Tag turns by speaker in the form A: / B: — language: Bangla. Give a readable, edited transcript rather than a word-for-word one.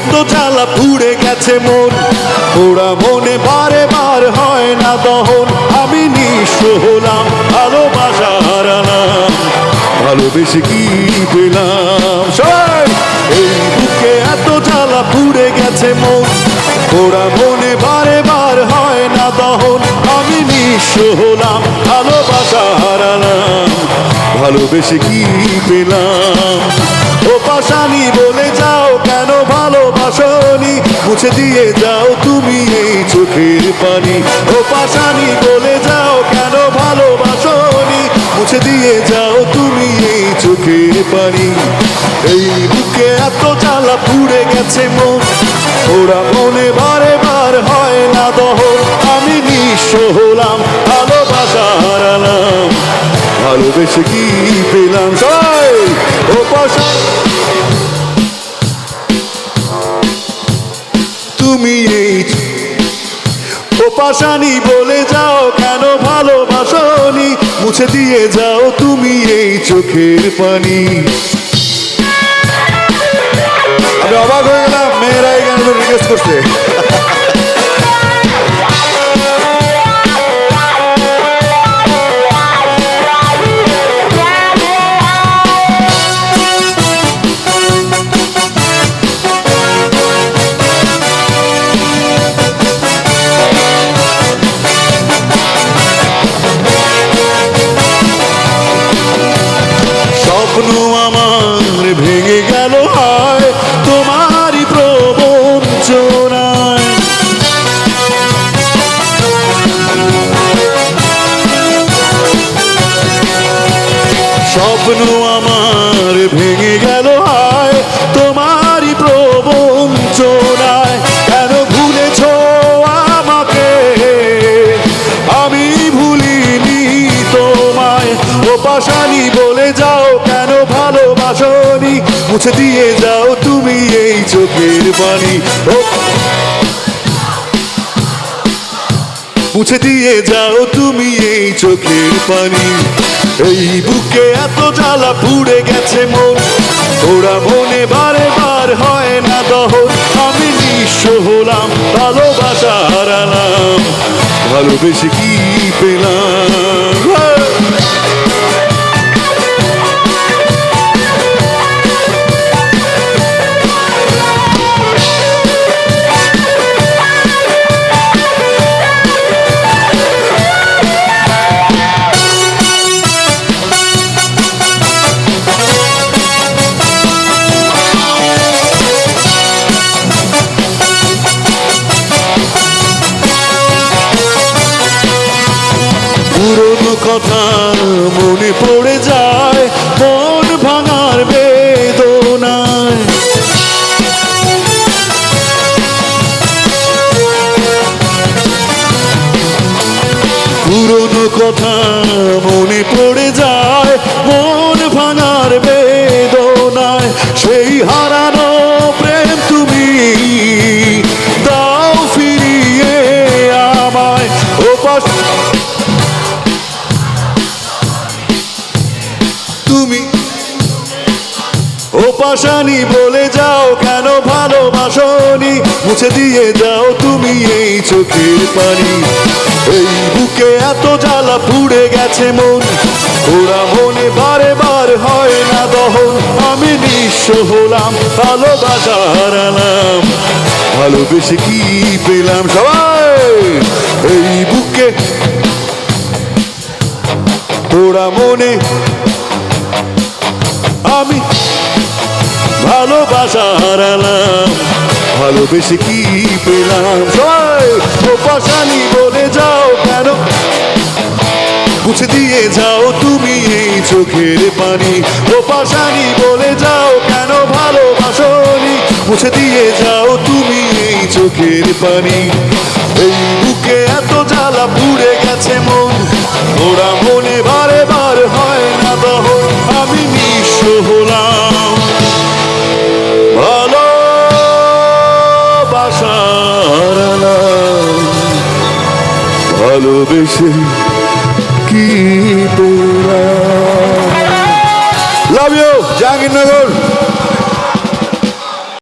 A: এত জ্বালা পুড়ে গেছে মন, ওরা মনে বারে বার হয় না দহন। আমি নিঃস্ব হলাম, ভালোবাসা হারালাম, ভালোবেসে কি পেলাম? সবাই এই বুকে এত জ্বালা পুড়ে গেছে মন, ওরা মনে বারে বার হয় না দহন। আমি নিঃস্ব হলাম, ভালোবাসা হারালাম, ভালোবেসে কি পেলাম? ও পাশানি বলে যাও কেন ভালোবাসনি, মুছে দিয়ে যাও তুমি এই চোখের পানি। ও পাশানি বলে যাও কেন ভালোবাসনি, মুছে দিয়ে যাও তুমি এই চোখের পানি। এই বুকে এত জ্বালা পুড়ে গেছে মন, ওরা মনে বারে বার হয় না দহন। আমি নিঃস্ব হলাম, ভালোবাসা হারালাম, ভালোবেসে কি পেলাম? সবাই ও পাশা তুমি এই, ও পাশানি বলে যাও কেন ভালোবাসনি, মুছে দিয়ে যাও তুমি এই চোখের পানি। আমি অবাক হয়ে গেলাম, মেয়েরা এই গানগুলো রিকোয়েস্ট করছে। স্বপ্ন আমার ভেঙে গেল হয় তোমারই প্রবঞ্চনায়, স্বপ্ন আমার ভেঙে গেল হয় তোমারই প্রবঞ্চনায়। কেন ভুলেছ আমাকে, আমি ভুলিনি তোমায়। ও পাশানি বলে যাও কেন ভালোবাসনি, মুছে দিয়ে যাও তুমি এই চোখের পানি। ও মুছে দিয়ে যাও তুমি এই চোখের পানি। এই বুকে এত জ্বালা পুড়ে গেছে মন, ওরা মনে বারে বার হয় না দহন। আমি নিঃস্ব হলাম, ভালোবাসা হারালাম, ভালোবেসে কি পেলাম? পুরনো কথা মনে পড়ে যায় মন ভাঙার বেদনায়, পুরনো কথা মনে পড়ে যায় মন ভাঙার বেদনায়। সেই হারানো প্রেম তুমি দাও ফিরিয়ে আমায়। ও তুমি ও পাশানি বলে যাও কেন ভালোবাসনি, মুছে দিয়ে যাও তুমি এই চোখের পানি। এই বুকে এত জ্বালা পুড়ে গেছে মন, ওরা মনে বারে বার হয় না দহন। আমি নিঃস্ব হলাম, ভালোবাসা হারালাম, ভালোবেসে কি পেলাম? সবাই এই বুকে ওরা মনে, আমি ভালোবাসা হারালাম, ভালোবেসে কি পেলাম? সবাই ও পাশানি বলে যাও কেন, মুছে দিয়ে যাও তুমি এই চোখের পানি। ও পাশানি বলে যাও কেন ভালোবাসনি, মুছে দিয়ে যাও তুমি এই চোখের পানি। এই বুকে এত জ্বালা পুড়ে গেছে মন, ওরা মনে বারে বার হয় না দহন। আমি নিঃস্ব হলাম, ভালোবাসা হারালাম, ভালোবেসে কি পেলাম? Love you, Jahangirnagar.